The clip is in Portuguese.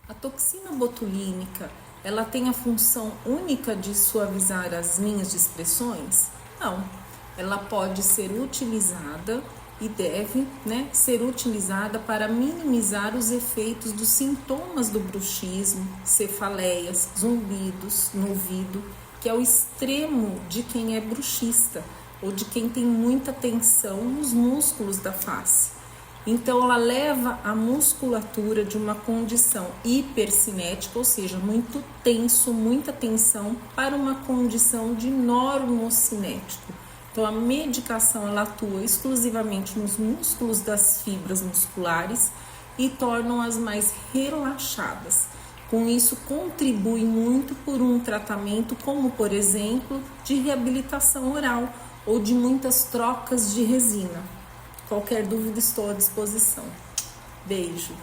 A toxina botulínica, ela tem a função única de suavizar as linhas de expressões? Não. Ela pode ser utilizada e deve, ser utilizada para minimizar os efeitos dos sintomas do bruxismo, cefaleias, zumbidos no ouvido, que é o extremo de quem é bruxista ou de quem tem muita tensão nos músculos da face. Então, ela leva a musculatura de uma condição hipercinética, ou seja, muito tenso, muita tensão, para uma condição de normocinético. Então, a medicação ela atua exclusivamente nos músculos das fibras musculares e tornam-as mais relaxadas. Com isso, contribui muito por um tratamento como, por exemplo, de reabilitação oral ou de muitas trocas de resina. Qualquer dúvida, estou à disposição. Beijo.